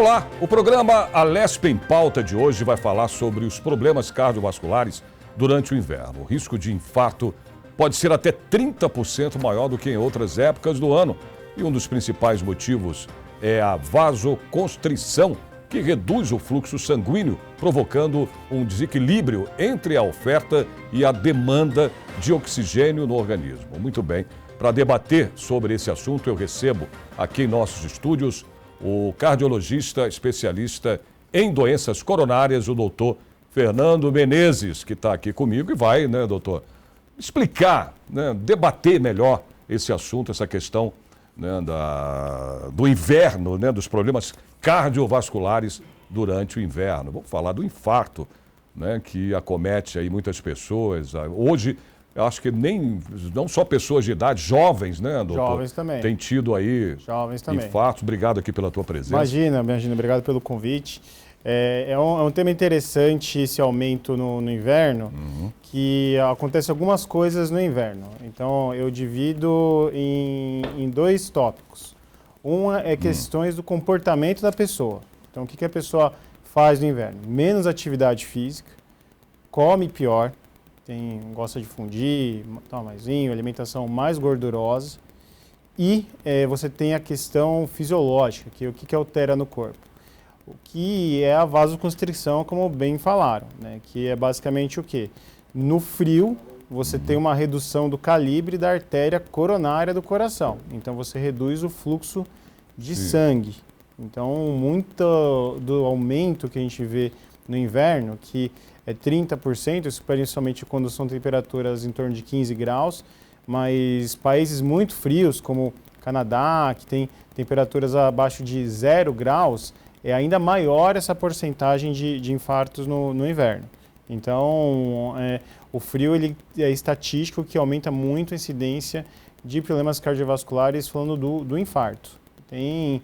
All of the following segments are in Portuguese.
Olá, o programa Alesp em Pauta de hoje vai falar sobre os problemas cardiovasculares durante o inverno. O risco de infarto pode ser até 30% maior do que em outras épocas do ano. E um dos principais motivos é a vasoconstrição, que reduz o fluxo sanguíneo, provocando um desequilíbrio entre a oferta e a demanda de oxigênio no organismo. Muito bem, para debater sobre esse assunto, eu recebo aqui em nossos estúdios o cardiologista especialista em doenças coronárias, o doutor Fernando Menezes, que está aqui comigo e vai, doutor, explicar, debater melhor esse assunto, essa questão do inverno, dos problemas cardiovasculares durante o inverno. Vamos falar do infarto, que acomete aí muitas pessoas. Hoje, eu acho que não só pessoas de idade, jovens, doutor? Jovens também. Tem tido aí infartos. Obrigado aqui pela tua presença. Imagina, obrigado pelo convite. É um tema interessante esse aumento no inverno, que acontece algumas coisas no inverno. Então, eu divido em dois tópicos. Uma é questões do comportamento da pessoa. Então, o que a pessoa faz no inverno? Menos atividade física, come pior, gosta de fundir, toma mais vinho, alimentação mais gordurosa. E você tem a questão fisiológica, que é o que altera no corpo. O que é a vasoconstrição, como bem falaram, que é basicamente o quê? No frio, você tem uma redução do calibre da artéria coronária do coração. Então, você reduz o fluxo de sangue. Então, muito do aumento que a gente vê no inverno, que é 30%, isso principalmente quando são temperaturas em torno de 15 graus, mas países muito frios, como Canadá, que tem temperaturas abaixo de 0 graus, é ainda maior essa porcentagem de infartos no inverno. Então, o frio ele é estatístico que aumenta muito a incidência de problemas cardiovasculares, falando do infarto. Tem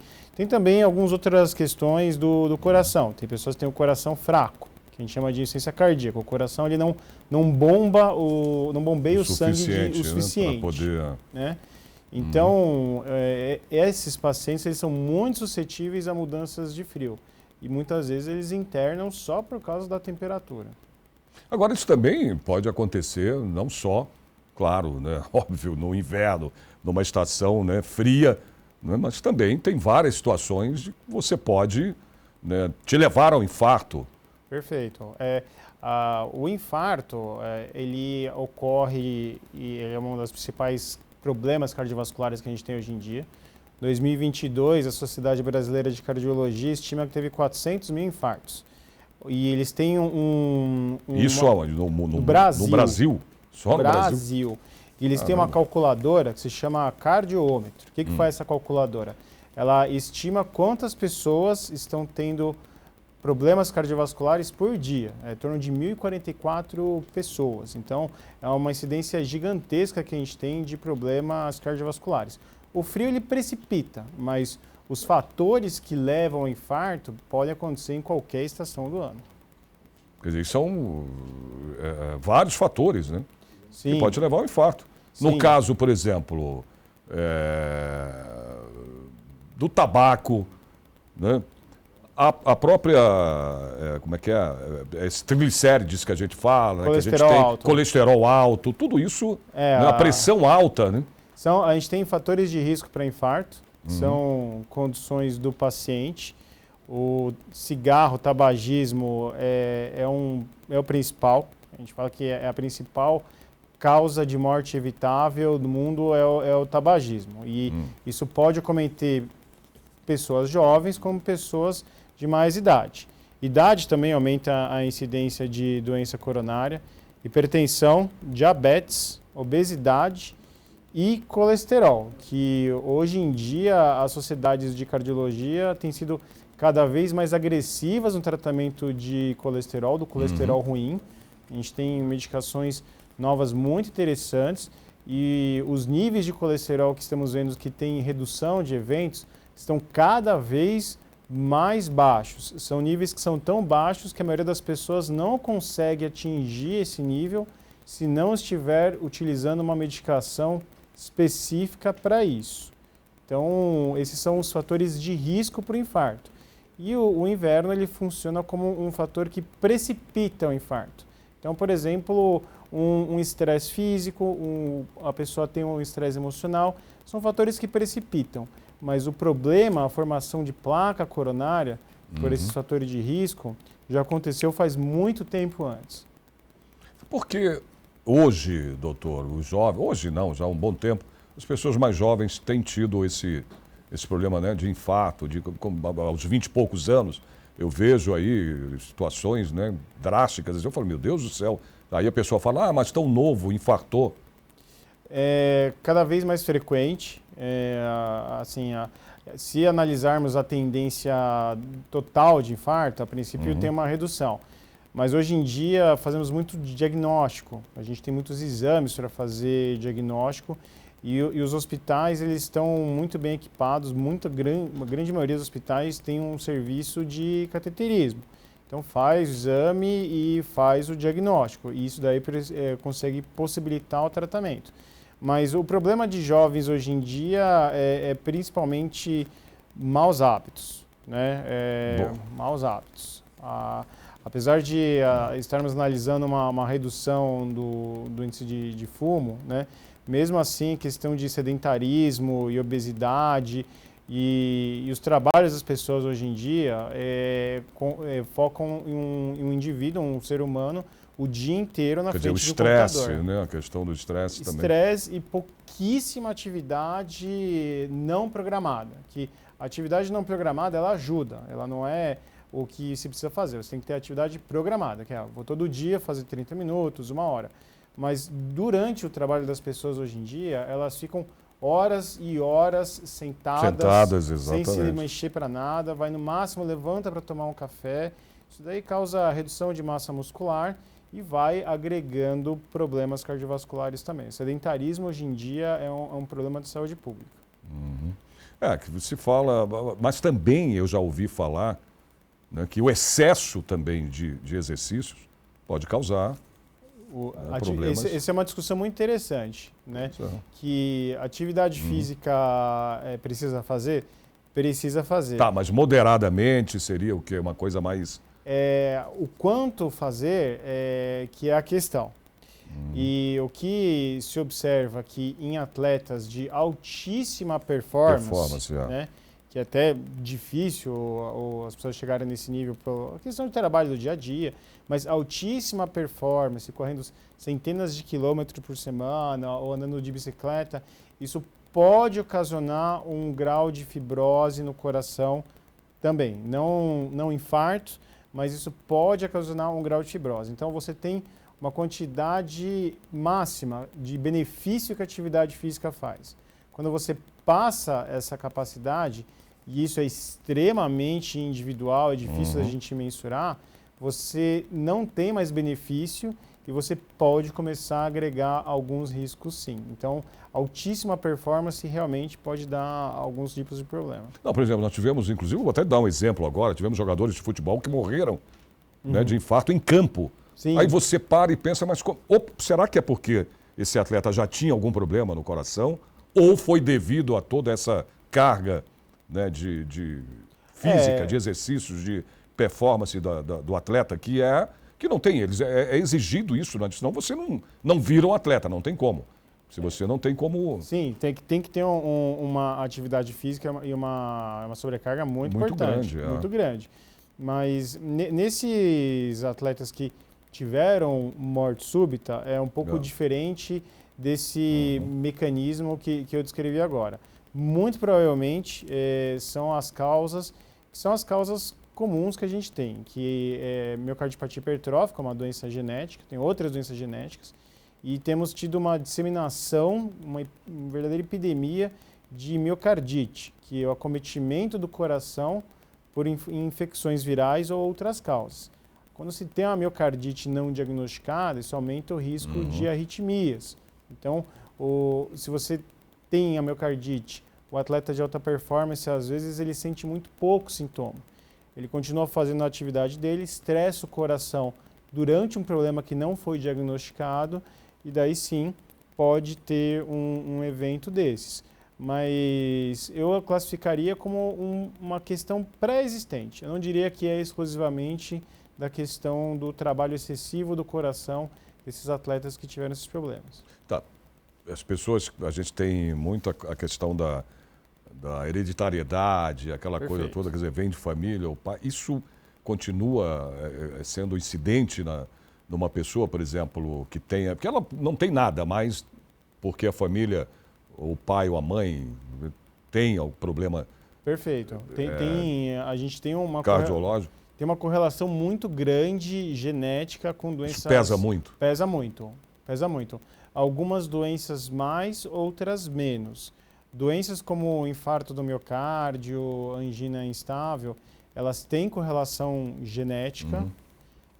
também algumas outras questões do coração. Tem pessoas que têm o coração fraco, que a gente chama de insuficiência cardíaca. O coração ele não bombeia o sangue o suficiente. Para poder... Então, esses pacientes eles são muito suscetíveis a mudanças de frio. E muitas vezes eles internam só por causa da temperatura. Agora, isso também pode acontecer não só, claro, óbvio, no inverno, numa estação fria, mas também tem várias situações de que você pode te levar ao infarto. Perfeito. O infarto, ele ocorre e ele é um dos principais problemas cardiovasculares que a gente tem hoje em dia. Em 2022, a Sociedade Brasileira de Cardiologia estima que teve 400 mil infartos. E eles têm Isso aonde? No Brasil. No Brasil? Só no Brasil? E eles têm uma calculadora que se chama cardiômetro. O que faz essa calculadora? Ela estima quantas pessoas estão tendo problemas cardiovasculares por dia, em torno de 1.044 pessoas. Então, é uma incidência gigantesca que a gente tem de problemas cardiovasculares. O frio, ele precipita, mas os fatores que levam ao infarto podem acontecer em qualquer estação do ano. Quer dizer, são vários fatores, Sim. Que pode levar ao infarto. Sim. No caso, por exemplo, do tabaco, a própria, esses triglicérides que a gente fala, que a gente tem, alto. colesterol alto, tudo isso, a pressão alta, A gente tem fatores de risco para infarto, são condições do paciente. O cigarro, o tabagismo é o principal. A gente fala que é a principal causa de morte evitável do mundo é o tabagismo. E isso pode acometer pessoas jovens como pessoas de mais idade. Idade também aumenta a incidência de doença coronária, hipertensão, diabetes, obesidade e colesterol, que hoje em dia as sociedades de cardiologia têm sido cada vez mais agressivas no tratamento de colesterol, do colesterol ruim. A gente tem medicações novas muito interessantes e os níveis de colesterol que estamos vendo que tem redução de eventos estão cada vez mais baixos. São níveis que são tão baixos que a maioria das pessoas não consegue atingir esse nível se não estiver utilizando uma medicação específica para isso. Então, esses são os fatores de risco para o infarto. E o inverno ele funciona como um fator que precipita o infarto. Então, por exemplo, um estresse físico, a pessoa tem um estresse emocional, são fatores que precipitam. Mas o problema, a formação de placa coronária, por esses fatores de risco, já aconteceu faz muito tempo antes. Porque hoje, doutor, os jovens, hoje não, já há um bom tempo, as pessoas mais jovens têm tido esse problema, né, de infarto, aos 20 e poucos anos. Eu vejo aí situações, né, drásticas. Eu falo, meu Deus do céu. Aí a pessoa fala, mas tão novo, infartou. É cada vez mais frequente. Se analisarmos a tendência total de infarto, a princípio tem uma redução. Mas hoje em dia fazemos muito diagnóstico. A gente tem muitos exames para fazer diagnóstico e os hospitais eles estão muito bem equipados. Uma grande maioria dos hospitais tem um serviço de cateterismo. Então faz o exame e faz o diagnóstico. E isso daí consegue possibilitar o tratamento. Mas o problema de jovens hoje em dia é principalmente maus hábitos, né? Maus hábitos. Apesar de estarmos analisando uma redução do índice de fumo, né? Mesmo assim, questão de sedentarismo e obesidade e os trabalhos das pessoas hoje em dia focam em um indivíduo, um ser humano, o dia inteiro na frente do computador. O estresse, né? A questão do estresse também. Estresse e pouquíssima atividade não programada. Que a atividade não programada, ela ajuda, ela não é o que se precisa fazer. Você tem que ter atividade programada, que é, vou todo dia fazer 30 minutos, 1 hora. Mas durante o trabalho das pessoas hoje em dia, elas ficam horas e horas sentadas sem se mexer para nada, vai no máximo, levanta para tomar um café. Isso daí causa redução de massa muscular e vai agregando problemas cardiovasculares também. O sedentarismo hoje em dia é um problema de saúde pública. Que se fala, mas também eu já ouvi falar, né, que o excesso também de exercícios pode causar problemas. Essa é uma discussão muito interessante, né? Que atividade física precisa fazer? Precisa fazer. Tá, mas moderadamente seria o quê? Uma coisa mais... O quanto fazer que é a questão. E o que se observa que em atletas de altíssima performance né, que é até difícil as pessoas chegarem nesse nível por questão de trabalho do dia a dia, mas altíssima performance, correndo centenas de quilômetros por semana ou andando de bicicleta, isso pode ocasionar um grau de fibrose no coração também. Não infarto, mas isso pode ocasionar um grau de fibrose. Então você tem uma quantidade máxima de benefício que a atividade física faz. Quando você passa essa capacidade, e isso é extremamente individual, é difícil da gente mensurar, você não tem mais benefício e você pode começar a agregar alguns riscos sim. Então, altíssima performance realmente pode dar alguns tipos de problema. Não, por exemplo, nós tivemos, inclusive, vou até dar um exemplo agora, tivemos jogadores de futebol que morreram né, de infarto em campo. Sim. Aí você para e pensa, mas será que é porque esse atleta já tinha algum problema no coração? Ou foi devido a toda essa carga né, de física, de exercícios, de performance do atleta, que não tem eles? É exigido isso, né? Senão você não vira um atleta, não tem como. Se você não tem como... Sim, tem que ter uma atividade física e uma sobrecarga muito importante. Muito grande. Mas nesses atletas que tiveram morte súbita, é um pouco diferente desse mecanismo que eu descrevi agora. Muito provavelmente são as causas comuns que a gente tem, que é miocardiopatia hipertrófica, uma doença genética, tem outras doenças genéticas, e temos tido uma disseminação, uma verdadeira epidemia de miocardite, que é o acometimento do coração por infecções virais ou outras causas. Quando se tem uma miocardite não diagnosticada, isso aumenta o risco de arritmias. Então, se você tem a miocardite, o atleta de alta performance, às vezes, ele sente muito pouco sintoma. Ele continua fazendo a atividade dele, estressa o coração durante um problema que não foi diagnosticado, e daí sim pode ter um evento desses. mas eu a classificaria como uma questão pré-existente. Eu não diria que é exclusivamente da questão do trabalho excessivo do coração desses atletas que tiveram esses problemas. Tá. As pessoas, a gente tem muito a questão da hereditariedade, aquela Perfeito. coisa toda, quer dizer, vem de família, o pai. Isso continua sendo incidente numa pessoa, por exemplo, que tenha. Porque ela não tem nada, mas porque a família, o pai ou a mãe, tem o problema Perfeito. A gente tem cardiológico. Tem uma correlação muito grande genética com doenças. Isso pesa muito? Pesa muito, pesa muito. Algumas doenças mais, outras menos. Doenças como infarto do miocárdio, angina instável, elas têm correlação genética,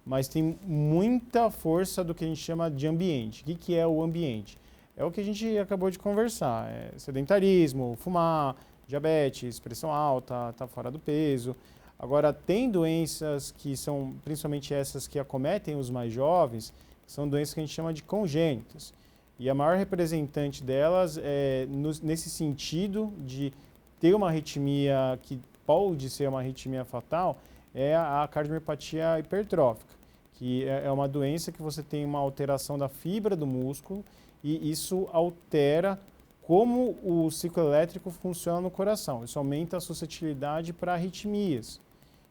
mas tem muita força do que a gente chama de ambiente. O que é o ambiente? É o que a gente acabou de conversar. É sedentarismo, fumar, diabetes, pressão alta, estar fora do peso. Agora, tem doenças que são, principalmente essas que acometem os mais jovens, que são doenças que a gente chama de congênitas. E a maior representante delas é nesse sentido de ter uma arritmia que pode ser uma arritmia fatal, é a cardiomiopatia hipertrófica, que é uma doença que você tem uma alteração da fibra do músculo e isso altera como o ciclo elétrico funciona no coração. Isso aumenta a suscetibilidade para arritmias.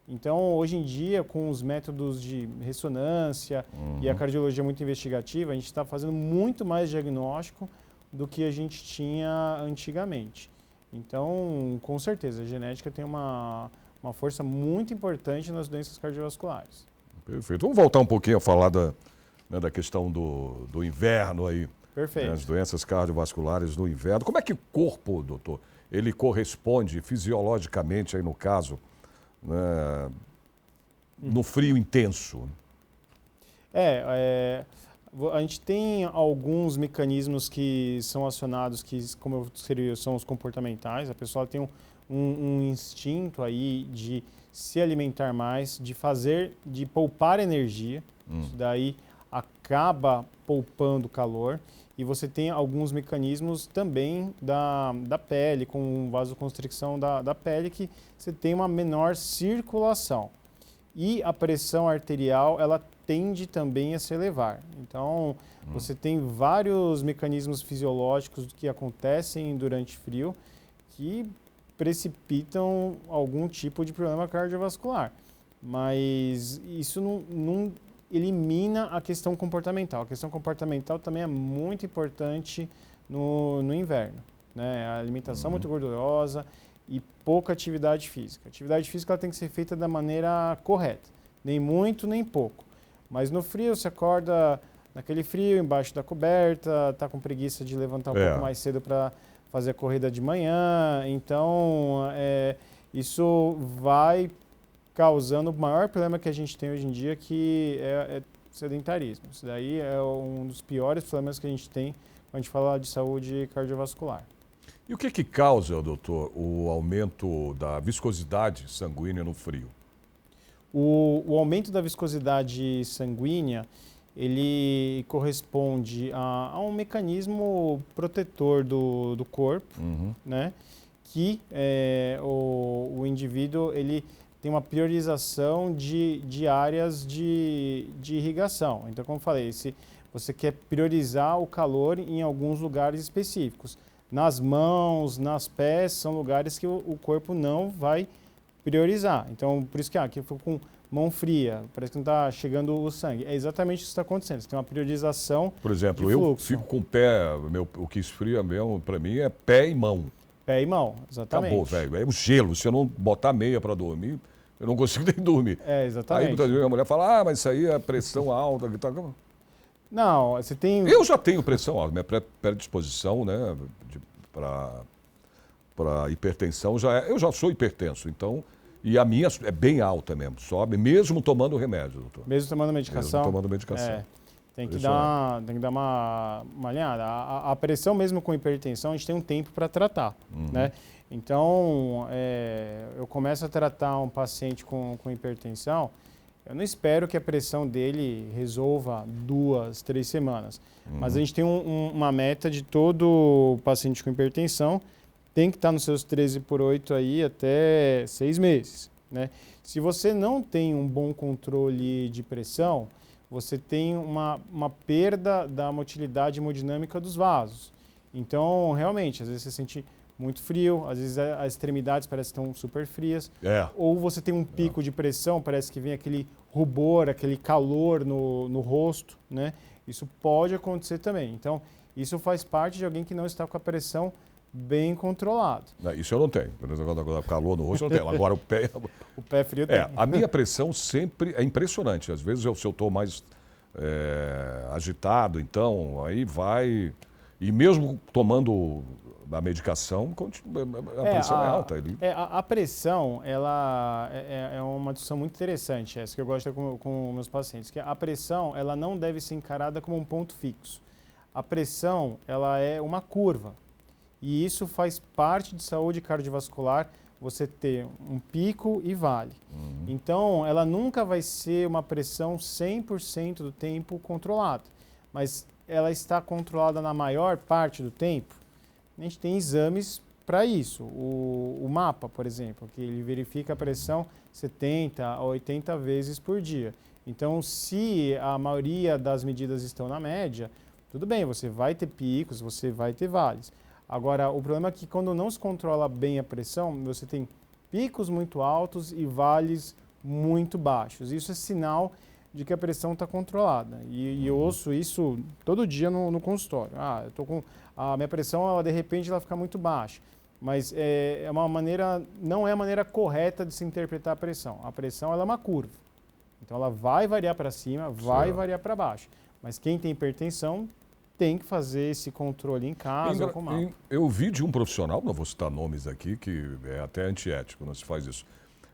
Então, hoje em dia, com os métodos de ressonância e a cardiologia muito investigativa, a gente está fazendo muito mais diagnóstico do que a gente tinha antigamente. Então, com certeza, a genética tem uma força muito importante nas doenças cardiovasculares. Perfeito. Vamos voltar um pouquinho a falar da questão do inverno aí. Perfeito. As doenças cardiovasculares no inverno. Como é que o corpo, doutor, ele corresponde fisiologicamente, aí no caso, né, no frio intenso? A gente tem alguns mecanismos que são acionados, que, como eu descrevi, são os comportamentais. A pessoa tem um instinto aí de se alimentar mais, de poupar energia. Isso daí acaba poupando calor. E você tem alguns mecanismos também da pele, com vasoconstricção da pele, que você tem uma menor circulação. E a pressão arterial, ela tende também a se elevar. Então, você tem vários mecanismos fisiológicos que acontecem durante frio que precipitam algum tipo de problema cardiovascular. Mas isso não elimina a questão comportamental. A questão comportamental também é muito importante no inverno, né? A alimentação muito gordurosa e pouca atividade física. A atividade física ela tem que ser feita da maneira correta, nem muito, nem pouco. Mas no frio, você acorda naquele frio, embaixo da coberta, está com preguiça de levantar um pouco mais cedo para fazer a corrida de manhã. Então, isso vai causando o maior problema que a gente tem hoje em dia, que é sedentarismo. Isso daí é um dos piores problemas que a gente tem quando a gente fala de saúde cardiovascular. E o que causa, doutor, o aumento da viscosidade sanguínea no frio? O aumento da viscosidade sanguínea, ele corresponde a um mecanismo protetor do corpo, né? Que o indivíduo ele tem uma priorização de áreas de irrigação. Então, como eu falei, se você quer priorizar o calor em alguns lugares específicos. Nas mãos, nas pés, são lugares que o corpo não vai priorizar. Então, por isso que aqui eu fico com mão fria, parece que não está chegando o sangue. É exatamente isso que está acontecendo. Você tem uma priorização. Por exemplo, de eu fluxo. fico com o pé, o que esfria mesmo, para mim, é pé e mão. Pé e mão, exatamente. Acabou, velho. É o gelo. Se eu não botar meia para dormir, eu não consigo nem dormir. Exatamente. Aí muitas vezes a mulher fala, mas isso aí é pressão alta. Não, você tem... Eu já tenho pressão alta, minha predisposição, né, para hipertensão, eu já sou hipertenso, então, e a minha é bem alta mesmo, sobe, mesmo tomando remédio, doutor. Mesmo tomando medicação? Mesmo tomando medicação. Tem que dar uma alinhada. A pressão mesmo com hipertensão, a gente tem um tempo para tratar, né? Então, eu começo a tratar um paciente com hipertensão, eu não espero que a pressão dele resolva 2, 3 semanas. Mas a gente tem uma meta de todo paciente com hipertensão tem que estar nos seus 13/8 aí até 6 meses, né? Se você não tem um bom controle de pressão, você tem uma perda da motilidade hemodinâmica dos vasos. Então, realmente, às vezes você sente muito frio, às vezes as extremidades parecem que estão super frias, ou você tem um pico de pressão, parece que vem aquele rubor, aquele calor no rosto, né? Isso pode acontecer também. Então, isso faz parte de alguém que não está com a pressão bem controlada. Isso eu não tenho. Calor no rosto eu não tenho. Agora o pé... O pé frio tem. A minha pressão sempre é impressionante. Às vezes, se eu estou mais agitado, então, aí vai... E mesmo tomando a medicação, a pressão é alta. A pressão, ela é uma discussão muito interessante, essa que eu gosto de ter com meus pacientes, que a pressão, ela não deve ser encarada como um ponto fixo. A pressão, ela é uma curva. E isso faz parte de saúde cardiovascular, você ter um pico e vale. Então, ela nunca vai ser uma pressão 100% do tempo controlada. Mas ela está controlada na maior parte do tempo. A gente tem exames para isso. O mapa, por exemplo, que ele verifica a pressão 70 a 80 vezes por dia. Então, se a maioria das medidas estão na média, tudo bem, você vai ter picos, você vai ter vales. Agora, o problema é que quando não se controla bem a pressão, você tem picos muito altos e vales muito baixos. Isso é sinal de que a pressão está controlada. E eu ouço isso todo dia no consultório. Eu tô com a minha pressão, ela, de repente, ela fica muito baixa. Mas não é a maneira correta de se interpretar a pressão. A pressão, ela é uma curva. Então, ela vai variar para cima, vai variar para baixo. Mas quem tem hipertensão tem que fazer esse controle em casa ou com mapa. Eu vi de um profissional, não vou citar nomes aqui, que é até antiético, não se faz isso.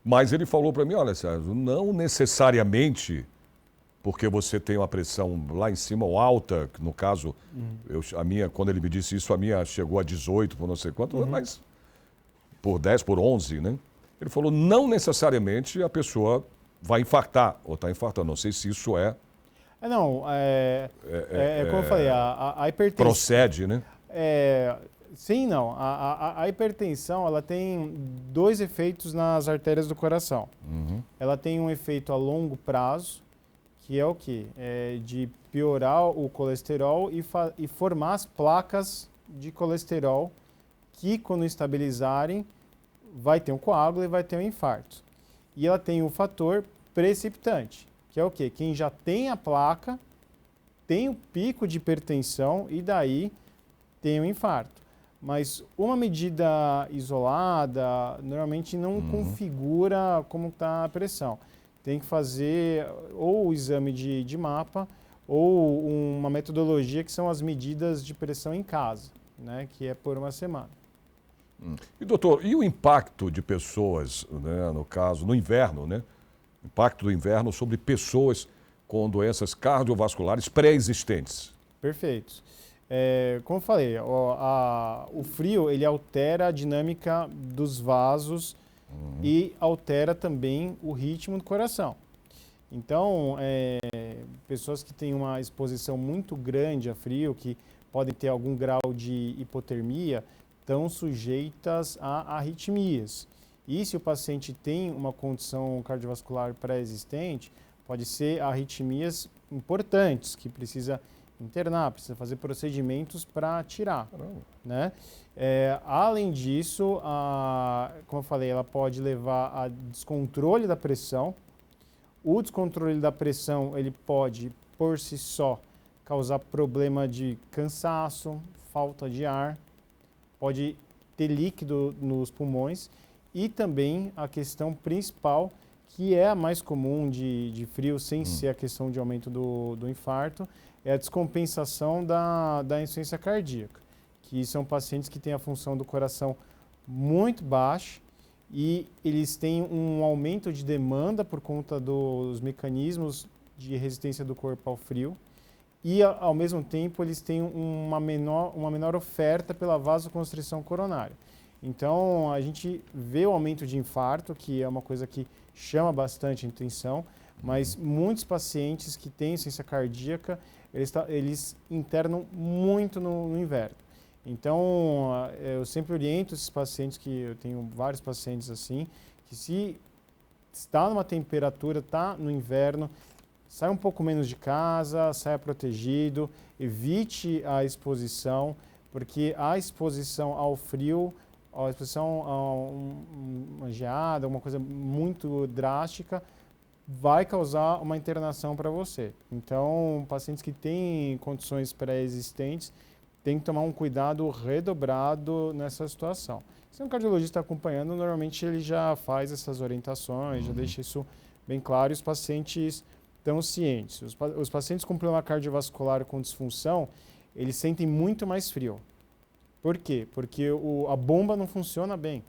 Mas ele falou para mim, olha, Sérgio, não necessariamente porque você tem uma pressão lá em cima ou alta, no caso, a minha, quando ele me disse isso, a minha chegou a 18 por não sei quanto, mas por 10, por 11, né? Ele falou, não necessariamente a pessoa vai infartar, ou está infartando, não sei se isso como eu falei, a hipertensão... Procede, né? Sim, não. A hipertensão, ela tem dois efeitos nas artérias do coração. Ela tem um efeito a longo prazo, que é o quê? De piorar o colesterol e formar as placas de colesterol que, quando estabilizarem, vai ter um coágulo e vai ter um infarto. E ela tem um fator precipitante, que é o quê? Quem já tem a placa tem o pico de hipertensão e daí tem o infarto. Mas uma medida isolada normalmente não configura como está a pressão. Tem que fazer ou o exame de mapa ou uma metodologia que são as medidas de pressão em casa, né, que é por uma semana. E doutor, e o impacto de pessoas, né, no caso, no inverno, né? Impacto do inverno sobre pessoas com doenças cardiovasculares pré-existentes? Perfeito. Como eu falei, o frio ele altera a dinâmica dos vasos e altera também o ritmo do coração. Então, pessoas que têm uma exposição muito grande a frio, que podem ter algum grau de hipotermia, estão sujeitas a arritmias. E se o paciente tem uma condição cardiovascular pré-existente, pode ser arritmias importantes, que precisa internar, precisa fazer procedimentos para tirar, né? Além disso, como eu falei, ela pode levar a descontrole da pressão. O descontrole da pressão, ele pode, por si só, causar problema de cansaço, falta de ar, pode ter líquido nos pulmões e também a questão principal, que é a mais comum de frio, sem ser a questão de aumento do infarto, é a descompensação da insuficiência cardíaca, que são pacientes que têm a função do coração muito baixa e eles têm um aumento de demanda por conta dos mecanismos de resistência do corpo ao frio e, ao mesmo tempo, eles têm uma menor oferta pela vasoconstrição coronária. Então, a gente vê o aumento de infarto, que é uma coisa que chama bastante atenção, mas muitos pacientes que têm insuficiência cardíaca, eles internam muito no inverno. Então, eu sempre oriento esses pacientes, que eu tenho vários pacientes assim, que se está numa temperatura, está no inverno, saia um pouco menos de casa, saia protegido, evite a exposição, porque a exposição ao frio, a exposição a uma geada, uma coisa muito drástica, vai causar uma internação para você. Então, pacientes que têm condições pré-existentes têm que tomar um cuidado redobrado nessa situação. Se um cardiologista está acompanhando, normalmente ele já faz essas orientações, já deixa isso bem claro, e os pacientes estão cientes. Os pacientes com problema cardiovascular com disfunção, eles sentem muito mais frio. Por quê? Porque a bomba não funciona bem.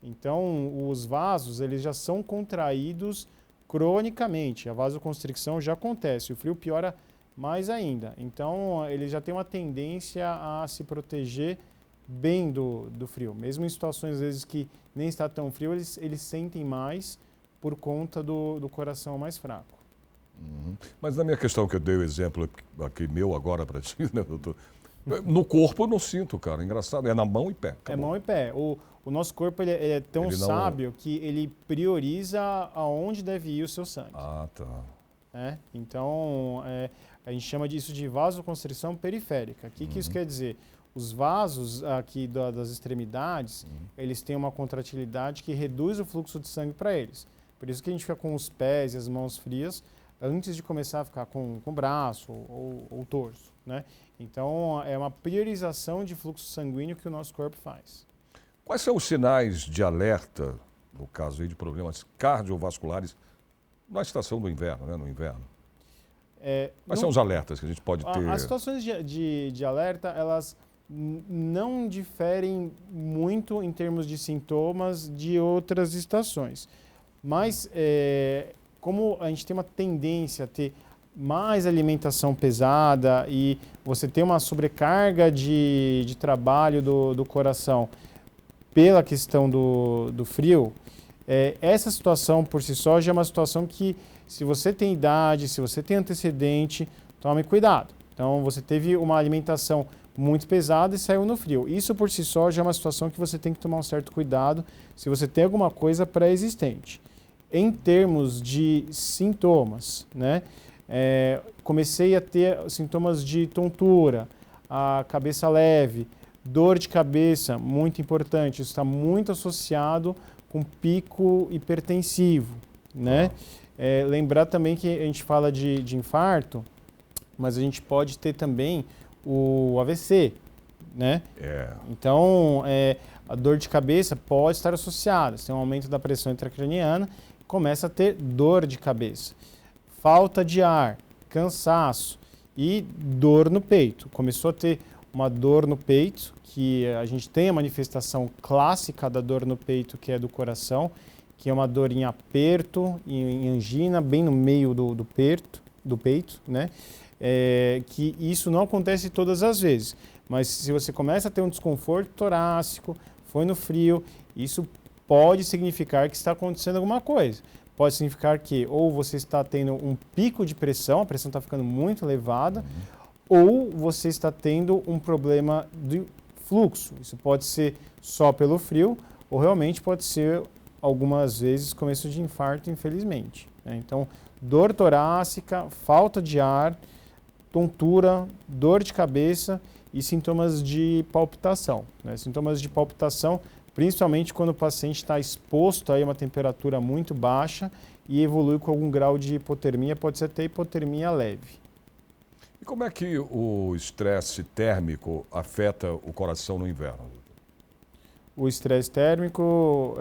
Então, os vasos, eles já são contraídos cronicamente. A vasoconstricção já acontece, o frio piora mais ainda. Então, ele já tem uma tendência a se proteger bem do frio. Mesmo em situações, às vezes, que nem está tão frio, eles sentem mais por conta do coração mais fraco. Mas na minha questão, que eu dei o exemplo aqui meu agora para ti, né, doutor? No corpo eu não sinto, cara. Engraçado, é na mão e pé. Acabou. É mão e pé. O nosso corpo ele é tão Ele não- sábio que ele prioriza aonde deve ir o seu sangue. Ah, tá. Então, a gente chama disso de vasoconstrição periférica. O que isso quer dizer? Os vasos aqui das extremidades, eles têm uma contratilidade que reduz o fluxo de sangue para eles. Por isso que a gente fica com os pés e as mãos frias antes de começar a ficar com o braço ou o torso, né? Então, é uma priorização de fluxo sanguíneo que o nosso corpo faz. Quais são os sinais de alerta, no caso aí de problemas cardiovasculares, na estação do inverno, né? No inverno. Quais são os alertas que a gente pode ter? As situações de alerta, elas não diferem muito em termos de sintomas de outras estações. Mas, como a gente tem uma tendência a ter mais alimentação pesada e você tem uma sobrecarga de trabalho do coração pela questão do frio, essa situação por si só já é uma situação que, se você tem idade, se você tem antecedente, tome cuidado. Então, você teve uma alimentação muito pesada e saiu no frio. Isso por si só já é uma situação que você tem que tomar um certo cuidado se você tem alguma coisa pré-existente. Em termos de sintomas, né? Comecei a ter sintomas de tontura, a cabeça leve, dor de cabeça, muito importante. Isso está muito associado com pico hipertensivo, né? Lembrar também que a gente fala de infarto, mas a gente pode ter também o AVC, né? Então, a dor de cabeça pode estar associada. Se tem um aumento da pressão intracraniana, começa a ter dor de cabeça. Falta de ar, cansaço e dor no peito. Começou a ter uma dor no peito, que a gente tem a manifestação clássica da dor no peito, que é do coração, que é uma dor em aperto, em angina, bem no meio do peito, né? Que isso não acontece todas as vezes, mas se você começa a ter um desconforto torácico, foi no frio, isso pode significar que está acontecendo alguma coisa. Pode significar que ou você está tendo um pico de pressão, a pressão está ficando muito elevada, ou você está tendo um problema de fluxo. Isso pode ser só pelo frio, ou realmente pode ser, algumas vezes, começo de infarto, infelizmente, né? Então, dor torácica, falta de ar, tontura, dor de cabeça e sintomas de palpitação, né? Sintomas de palpitação, principalmente quando o paciente está exposto a uma temperatura muito baixa e evolui com algum grau de hipotermia, pode ser até hipotermia leve. E como é que o estresse térmico afeta o coração no inverno? O estresse térmico,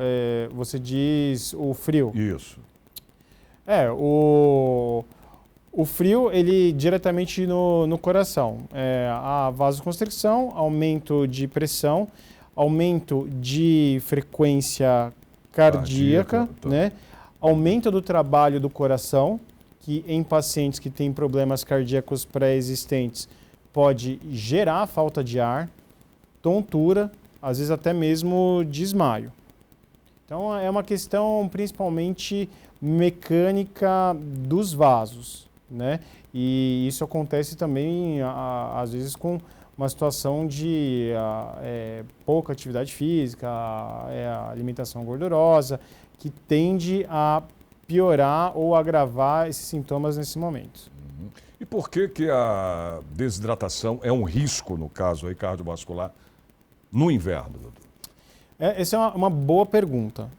você diz o frio? Isso. O frio, ele diretamente no coração. A vasoconstricção, aumento de pressão, aumento de frequência cardíaca, Tá. né? Aumento do trabalho do coração, que em pacientes que têm problemas cardíacos pré-existentes pode gerar falta de ar, tontura, às vezes até mesmo desmaio. Então é uma questão principalmente mecânica dos vasos, né? E isso acontece também às vezes com uma situação de pouca atividade física, alimentação gordurosa, que tende a piorar ou agravar esses sintomas nesse momento. E por que a desidratação é um risco, no caso aí, cardiovascular, no inverno, doutor? Essa é uma boa pergunta.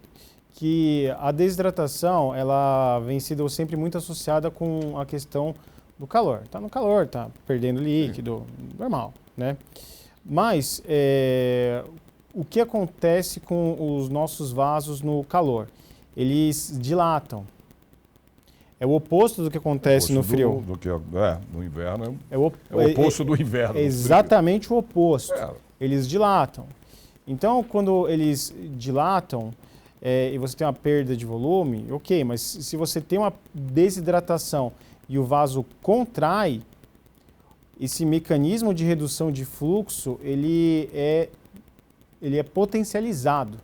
Que a desidratação, ela vem sido sempre muito associada com a questão do calor. Está no calor, está perdendo líquido, normal, né? Mas o que acontece com os nossos vasos no calor? Eles dilatam. É o oposto do que acontece no frio. No inverno é o oposto do inverno. É exatamente o oposto. Eles dilatam. Então, quando eles dilatam e você tem uma perda de volume, ok, mas se você tem uma desidratação e o vaso contrai, esse mecanismo de redução de fluxo, ele é potencializado.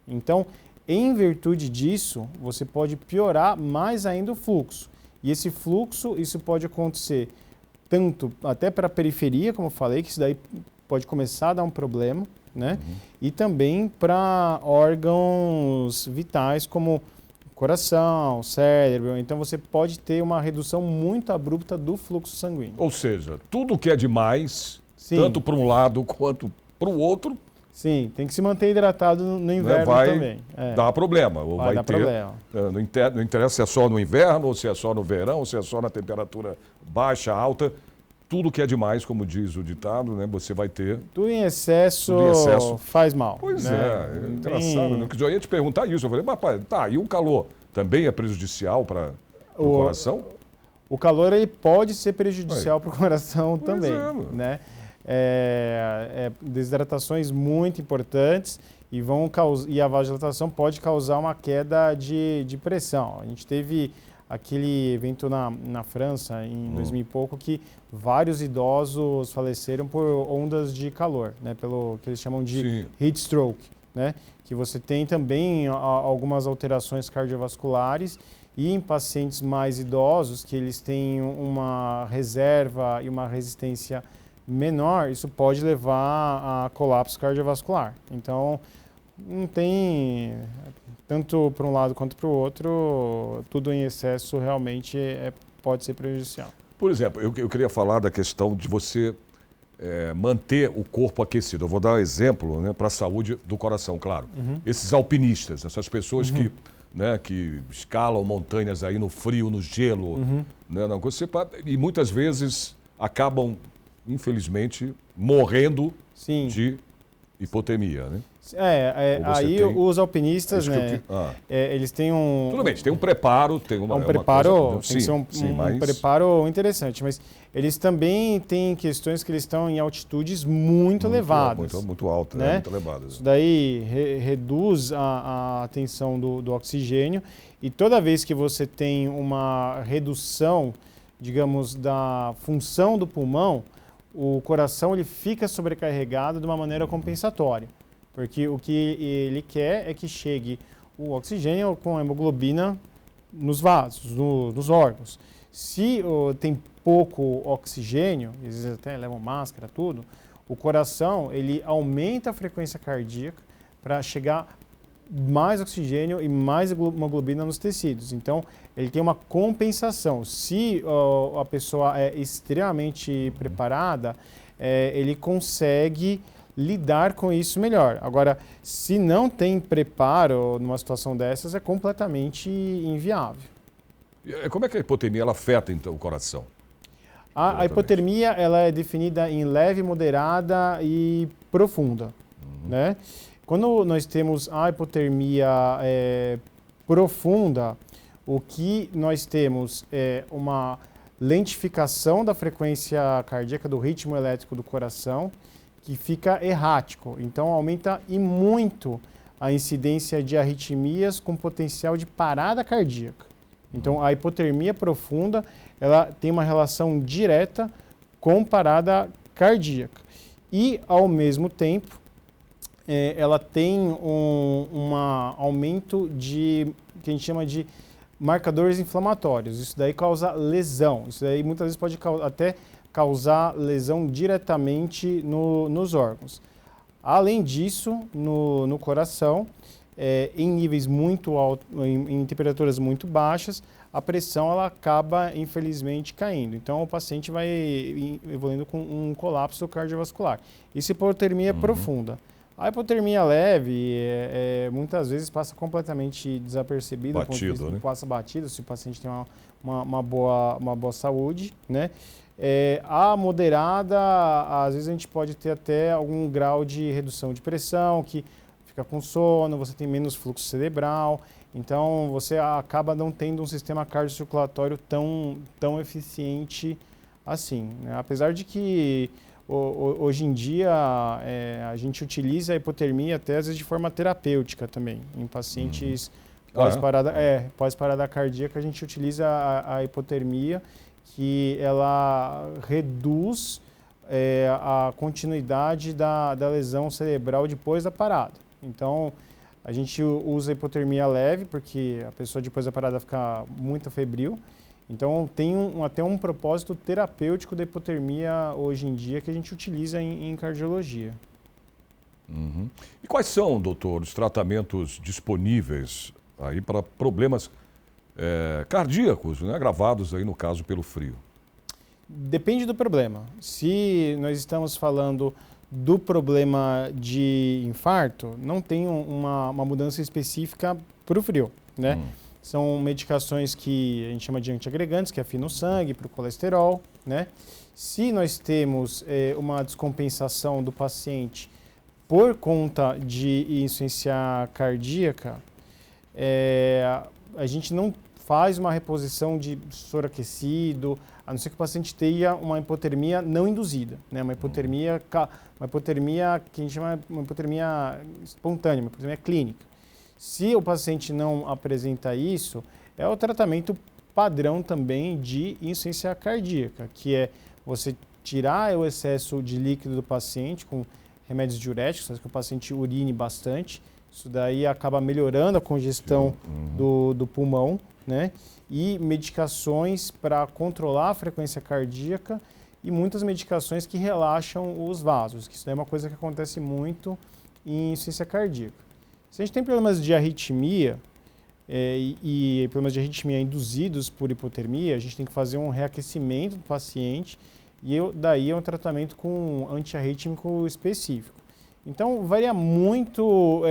Então, em virtude disso, você pode piorar mais ainda o fluxo. E esse fluxo, isso pode acontecer tanto até para a periferia, como eu falei, que isso daí pode começar a dar um problema, né? E também para órgãos vitais como coração, cérebro. Então você pode ter uma redução muito abrupta do fluxo sanguíneo. Ou seja, tudo que é demais, Sim. tanto para um lado quanto para o outro, sim, tem que se manter hidratado no inverno também. Dar problema. Ou vai dar ter problema. Não interessa se é só no inverno, ou se é só no verão, ou se é só na temperatura baixa, alta. Tudo que é demais, como diz o ditado, né? Você vai ter. Tudo em excesso faz mal. Pois né? é engraçado. Né? Eu ia te perguntar isso. Eu falei, mas tá, e o calor também é prejudicial para o coração? O calor ele pode ser prejudicial para o coração também. Né? Desidratações muito importantes e a vasodilatação pode causar uma queda de pressão. A gente teve aquele evento na França, em 2000 e pouco, que vários idosos faleceram por ondas de calor, né? Pelo que eles chamam de heat stroke, né? Que você tem também algumas alterações cardiovasculares e em pacientes mais idosos, que eles têm uma reserva e uma resistência menor, isso pode levar a colapso cardiovascular. Então, não tem, tanto para um lado quanto para o outro, tudo em excesso realmente pode ser prejudicial. Por exemplo, eu queria falar da questão de você manter o corpo aquecido. Eu vou dar um exemplo, né, para a saúde do coração, claro. Esses alpinistas, essas pessoas que escalam montanhas aí no frio, no gelo, né, e muitas vezes acabam, infelizmente, morrendo de hipotermia, né? Aí os alpinistas, né, eles têm um... Tudo bem, tem um preparo, tem uma preparo, coisa, tem que ser um preparo interessante, mas eles também têm questões que eles estão em altitudes muito elevadas. Muito altas, né? Muito elevadas. Isso daí reduz a tensão do oxigênio e toda vez que você tem uma redução, digamos, da função do pulmão, o coração ele fica sobrecarregado de uma maneira compensatória. Porque o que ele quer é que chegue o oxigênio com a hemoglobina nos vasos, nos órgãos. Se tem pouco oxigênio, eles até levam máscara, tudo, o coração ele aumenta a frequência cardíaca para chegar mais oxigênio e mais hemoglobina nos tecidos. Então, ele tem uma compensação. Se a pessoa é extremamente preparada, ele consegue lidar com isso melhor. Agora, se não tem preparo numa situação dessas, é completamente inviável. Como é que a hipotermia ela afeta então o coração? A hipotermia ela é definida em leve, moderada e profunda, né? Quando nós temos a hipotermia profunda, o que nós temos é uma lentificação da frequência cardíaca, do ritmo elétrico do coração, que fica errático. Então, aumenta e muito a incidência de arritmias com potencial de parada cardíaca. Então, a hipotermia profunda, ela tem uma relação direta com parada cardíaca. E, ao mesmo tempo, ela tem um aumento de, que a gente chama de marcadores inflamatórios. Isso daí causa lesão. Isso daí muitas vezes pode até causar lesão diretamente nos órgãos. Além disso, no coração, em níveis muito altos, em temperaturas muito baixas, a pressão ela acaba, infelizmente, caindo. Então, o paciente vai evoluindo com um colapso cardiovascular. Isso é hipotermia profunda. A hipotermia leve, muitas vezes, passa completamente desapercebida. Batido, né? Passa batido, se o paciente tem uma boa saúde, né? A moderada, às vezes a gente pode ter até algum grau de redução de pressão, que fica com sono, você tem menos fluxo cerebral, então você acaba não tendo um sistema cardiocirculatório tão eficiente assim, né? Apesar de que hoje em dia a gente utiliza a hipotermia até às vezes de forma terapêutica também, em pacientes pós-parada cardíaca a gente utiliza a hipotermia, que ela reduz a continuidade da lesão cerebral depois da parada. Então, a gente usa a hipotermia leve, porque a pessoa depois da parada fica muito febril. Então, tem até um propósito terapêutico da hipotermia hoje em dia que a gente utiliza em cardiologia. Uhum. E quais são, doutor, os tratamentos disponíveis aí para problemas cardíacos, né, agravados aí no caso pelo frio? Depende do problema. Se nós estamos falando do problema de infarto, não tem uma mudança específica para o frio, né? São medicações que a gente chama de antiagregantes, que afinam o sangue para o colesterol, né? Se nós temos uma descompensação do paciente por conta de insuficiência cardíaca, a gente não faz uma reposição de soro aquecido, a não ser que o paciente tenha uma hipotermia não induzida, né? Uma hipotermia que a gente chama de uma hipotermia espontânea, uma hipotermia clínica. Se o paciente não apresenta isso, é o tratamento padrão também de insuficiência cardíaca, que é você tirar o excesso de líquido do paciente com remédios diuréticos, faz que o paciente urine bastante. Isso daí acaba melhorando a congestão do pulmão, né? E medicações para controlar a frequência cardíaca e muitas medicações que relaxam os vasos, que isso é uma coisa que acontece muito em insuficiência cardíaca. Se a gente tem problemas de arritmia e problemas de arritmia induzidos por hipotermia, a gente tem que fazer um reaquecimento do paciente e daí é um tratamento com antiarrítmico específico. Então, varia muito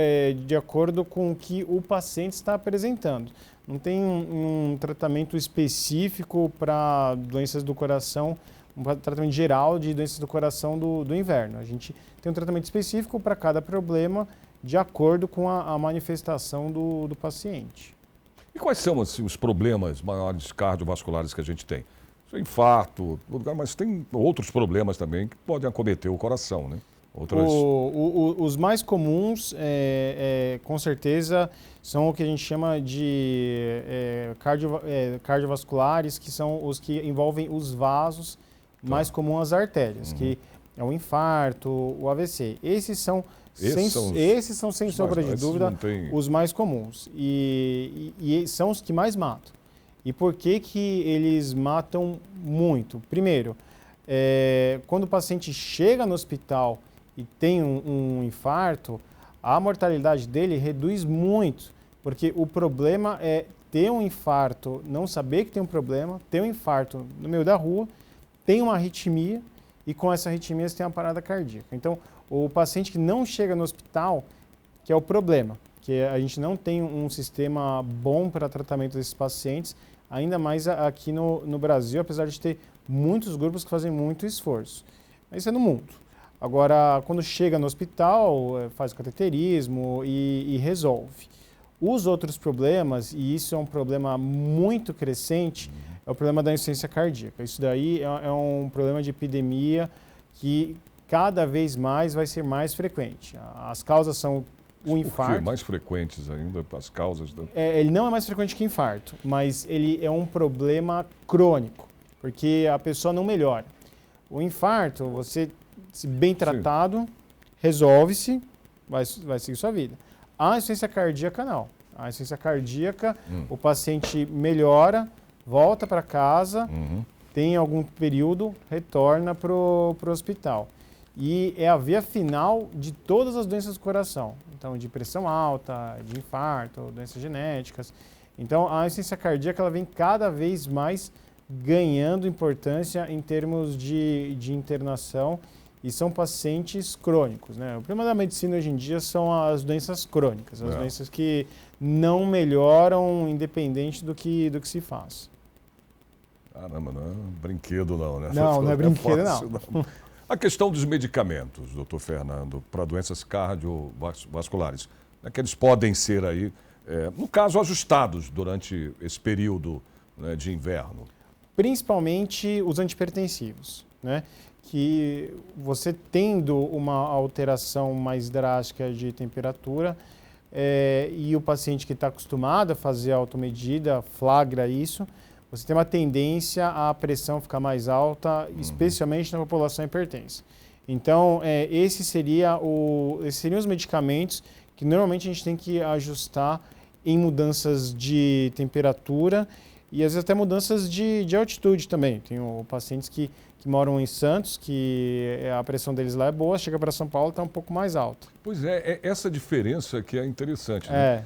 de acordo com o que o paciente está apresentando. Não tem um tratamento específico para doenças do coração, um tratamento geral de doenças do coração do inverno. A gente tem um tratamento específico para cada problema, de acordo com a manifestação do paciente. E quais são assim, os problemas maiores cardiovasculares que a gente tem? Infarto, mas tem outros problemas também que podem acometer o coração, né? Os mais comuns, com certeza, são o que a gente chama de cardiovasculares, que são os que envolvem os vasos, mais comum as artérias, que é o infarto, o AVC. Esses são sem sombra de dúvida, os mais comuns e são os que mais matam. E por que eles matam muito? Primeiro, quando o paciente chega no hospital e tem um infarto, a mortalidade dele reduz muito, porque o problema é ter um infarto, não saber que tem um problema, ter um infarto no meio da rua, tem uma arritmia e com essa arritmia você tem uma parada cardíaca. Então, o paciente que não chega no hospital, que é o problema, que a gente não tem um sistema bom para tratamento desses pacientes, ainda mais aqui no Brasil, apesar de ter muitos grupos que fazem muito esforço. Isso é no mundo. Agora, quando chega no hospital, faz o cateterismo e resolve. Os outros problemas, e isso é um problema muito crescente, é o problema da insuficiência cardíaca. Isso daí é um problema de epidemia que cada vez mais vai ser mais frequente. As causas são o infarto. Por que mais frequentes ainda as causas? Ele não é mais frequente que infarto, mas ele é um problema crônico, porque a pessoa não melhora. O infarto, você, se bem tratado, resolve-se, vai seguir sua vida. A insuficiência cardíaca, não. A insuficiência cardíaca, o paciente melhora, volta para casa, tem algum período, retorna para o hospital. E é a via final de todas as doenças do coração. Então, de pressão alta, de infarto, doenças genéticas. Então, a insuficiência cardíaca ela vem cada vez mais ganhando importância em termos de internação e são pacientes crônicos, né? O problema da medicina hoje em dia são as doenças crônicas, as doenças que não melhoram independente do que se faz. Caramba, não é brinquedo não, né? Não é brinquedo fácil, não. A questão dos medicamentos, doutor Fernando, para doenças cardiovasculares, né, que eles podem ser aí, no caso, ajustados durante esse período, né, de inverno. Principalmente os antihipertensivos, né? Que você tendo uma alteração mais drástica de temperatura e o paciente que está acostumado a fazer a automedida flagra isso, você tem uma tendência à pressão ficar mais alta, especialmente na população hipertensa. Então, esses seriam os medicamentos que normalmente a gente tem que ajustar em mudanças de temperatura e às vezes até mudanças de altitude também. Tem pacientes que moram em Santos, que a pressão deles lá é boa, chega para São Paulo está um pouco mais alta. Pois é, essa diferença que é interessante, né?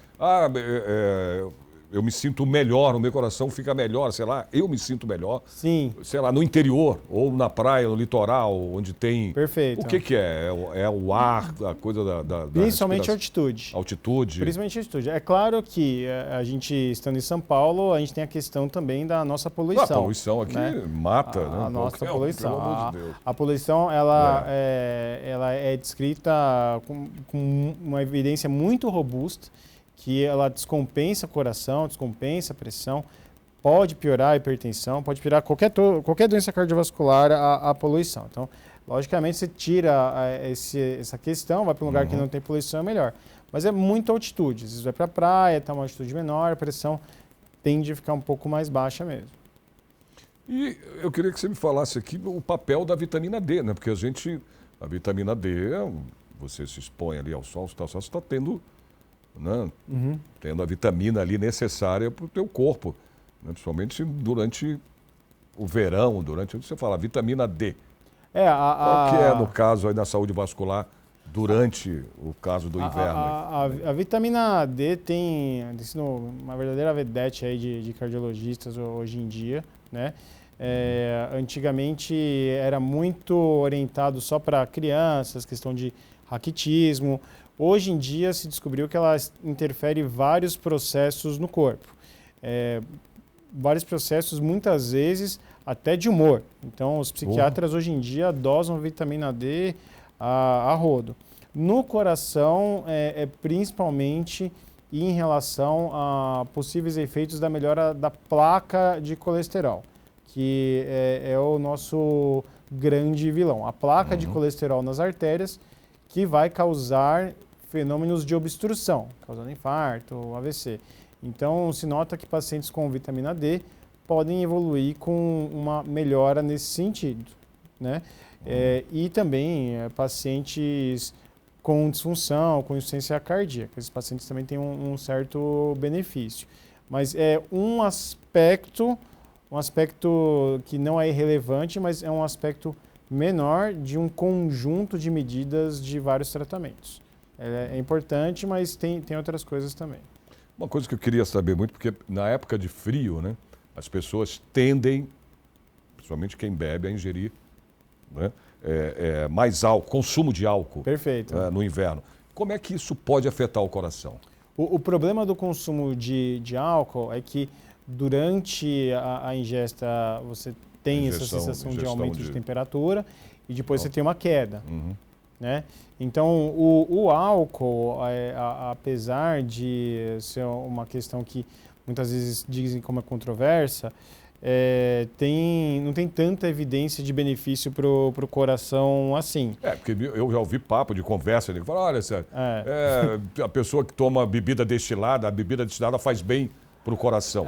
Eu me sinto melhor, o meu coração fica melhor, sei lá, eu me sinto melhor. Sim. Sei lá, no interior, ou na praia, no litoral, onde tem... Perfeito. O que é? É o ar, a coisa da Principalmente altitude. Altitude. Principalmente altitude. É claro que a gente, estando em São Paulo, a gente tem a questão também da nossa poluição. A poluição aqui, né? Mata, né? A nossa poluição. Pelo amor de Deus. A poluição, ela é descrita com uma evidência muito robusta, que ela descompensa o coração, descompensa a pressão, pode piorar a hipertensão, pode piorar qualquer doença cardiovascular a poluição. Então, logicamente, você tira essa questão, vai para um lugar que não tem poluição, é melhor. Mas é muita altitude. Às vezes vai para a praia, está uma altitude menor, a pressão tende a ficar um pouco mais baixa mesmo. E eu queria que você me falasse aqui o papel da vitamina D, né? Porque a vitamina D, você se expõe ali ao sol, você está tendo... Né? Tendo a vitamina ali necessária para o teu corpo, né? Principalmente durante o verão, durante, você fala, vitamina D. Qual que é, no caso aí da saúde vascular, durante o caso do inverno? A vitamina D tem uma verdadeira vedete aí de cardiologistas hoje em dia, né? Antigamente era muito orientado só para crianças, questão de raquitismo. Hoje em dia se descobriu que ela interfere em vários processos no corpo. Vários processos, muitas vezes, até de humor. Então, os psiquiatras hoje em dia dosam vitamina D a rodo. No coração, principalmente em relação a possíveis efeitos da melhora da placa de colesterol, que é o nosso grande vilão. A placa de colesterol nas artérias, que vai causar fenômenos de obstrução, causando infarto, AVC. Então, se nota que pacientes com vitamina D podem evoluir com uma melhora nesse sentido, né? E também pacientes com disfunção, com insuficiência cardíaca. Esses pacientes também têm um certo benefício. Mas é um aspecto que não é irrelevante, mas é um aspecto menor de um conjunto de medidas de vários tratamentos. É importante, mas tem outras coisas também. Uma coisa que eu queria saber muito, porque na época de frio, né, as pessoas tendem, principalmente quem bebe, a ingerir, né, mais álcool, consumo de álcool. Perfeito. No inverno. Como é que isso pode afetar o coração? O problema do consumo de álcool é que durante a ingesta você tem essa sensação de aumento de temperatura e depois você tem uma queda. Né? Então, o álcool, apesar de ser uma questão que muitas vezes dizem como é controversa, não tem tanta evidência de benefício para o coração assim. Porque eu já ouvi papo de conversa, ele fala, olha, a pessoa que toma bebida destilada, a bebida destilada faz bem para o coração.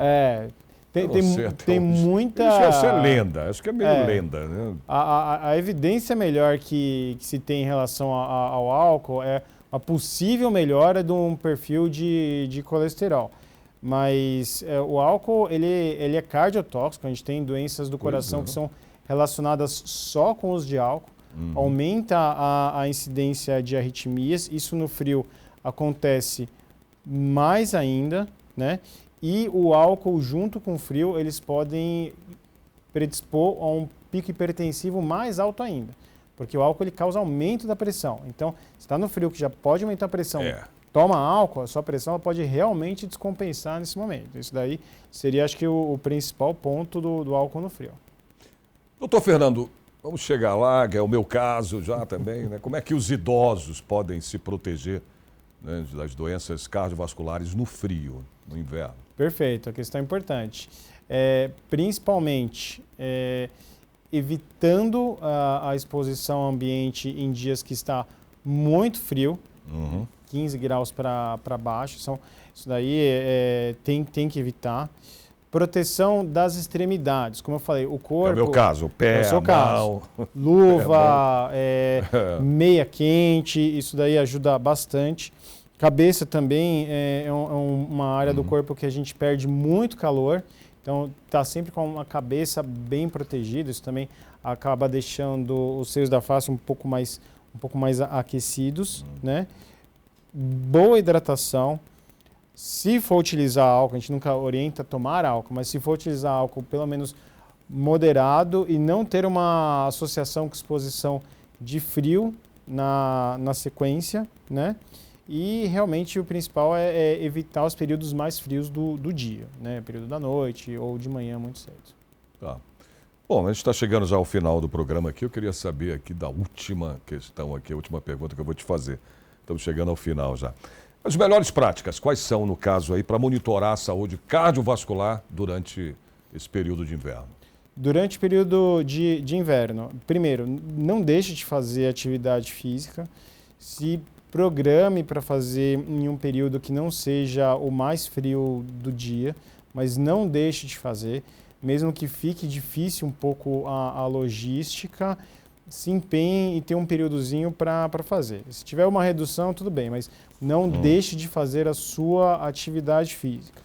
Tem muita... Isso é lenda, acho que é meio lenda. Né? A evidência melhor que se tem em relação ao álcool é a possível melhora de um perfil de colesterol. Mas o álcool, ele é cardiotóxico, a gente tem doenças do coração que são relacionadas só com o uso de álcool, aumenta a incidência de arritmias, isso no frio acontece mais ainda, né? E o álcool junto com o frio, eles podem predispor a um pico hipertensivo mais alto ainda, porque o álcool ele causa aumento da pressão. Então, se está no frio que já pode aumentar a pressão, toma álcool, a sua pressão ela pode realmente descompensar nesse momento. Isso daí seria, acho que, o principal ponto do álcool no frio. Doutor Fernando, vamos chegar lá, que é o meu caso já também, né? Como é que os idosos podem se proteger, né, das doenças cardiovasculares no frio, no inverno? Perfeito, a questão é importante. Principalmente evitando a exposição ao ambiente em dias que está muito frio, 15 graus para baixo, isso daí tem que evitar. Proteção das extremidades, como eu falei, o corpo... É o meu caso, o pé, a mão, luva, meia quente, isso daí ajuda bastante. Cabeça também é uma área do corpo que a gente perde muito calor, então está sempre com uma cabeça bem protegida, isso também acaba deixando os seios da face um pouco mais aquecidos, né? Boa hidratação. Se for utilizar álcool, a gente nunca orienta a tomar álcool, mas se for utilizar álcool, pelo menos moderado e não ter uma associação com exposição de frio na sequência, né? E realmente o principal é evitar os períodos mais frios do dia, né? Período da noite ou de manhã muito cedo. Tá. Bom, a gente está chegando já ao final do programa aqui. Eu queria saber aqui da última questão aqui, a última pergunta que eu vou te fazer. Estamos chegando ao final já. As melhores práticas, quais são, no caso aí, para monitorar a saúde cardiovascular durante esse período de inverno? Durante o período de inverno, primeiro, não deixe de fazer atividade física. Se programe para fazer em um período que não seja o mais frio do dia, mas não deixe de fazer. Mesmo que fique difícil um pouco a logística, se empenhe e tenha um períodozinho para fazer. Se tiver uma redução, tudo bem, mas não deixe de fazer a sua atividade física.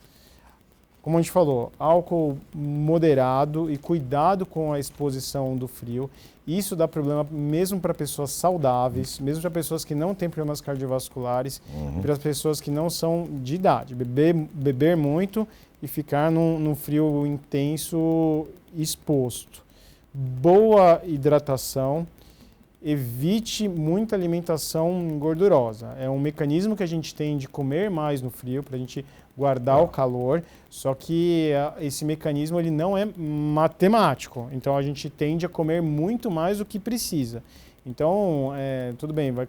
Como a gente falou, álcool moderado e cuidado com a exposição do frio. Isso dá problema mesmo para pessoas saudáveis, mesmo para pessoas que não têm problemas cardiovasculares, para as pessoas que não são de idade. Beber muito e ficar num frio intenso exposto. Boa hidratação, evite muita alimentação gordurosa. É um mecanismo que a gente tem de comer mais no frio para a gente guardar o calor, só que esse mecanismo ele não é matemático, então a gente tende a comer muito mais do que precisa. Então, tudo bem, vai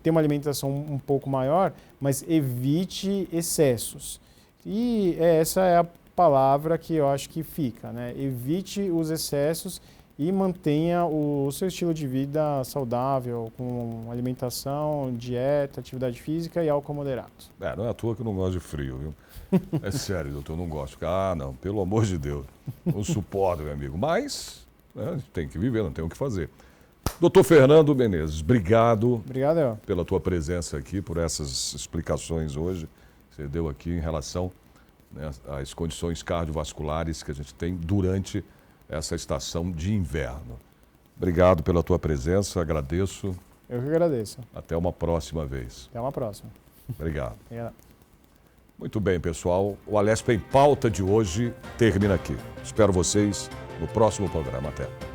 ter uma alimentação um pouco maior, mas evite excessos. E essa é a palavra que eu acho que fica, né? Evite os excessos e mantenha o seu estilo de vida saudável, com alimentação, dieta, atividade física e álcool moderado. Não é à toa que eu não gosto de frio, viu? É sério, doutor, eu não gosto. Não, pelo amor de Deus. Não suporto, meu amigo. Mas a gente tem que viver, não tem o que fazer. Doutor Fernando Menezes, obrigado. Obrigado. Pela tua presença aqui, por essas explicações hoje que você deu aqui em relação, né, às condições cardiovasculares que a gente tem durante essa estação de inverno. Obrigado pela tua presença, agradeço. Eu que agradeço. Até uma próxima vez. Até uma próxima. Obrigado. Obrigado. Muito bem, pessoal. O Alesp em Pauta de hoje termina aqui. Espero vocês no próximo programa. Até.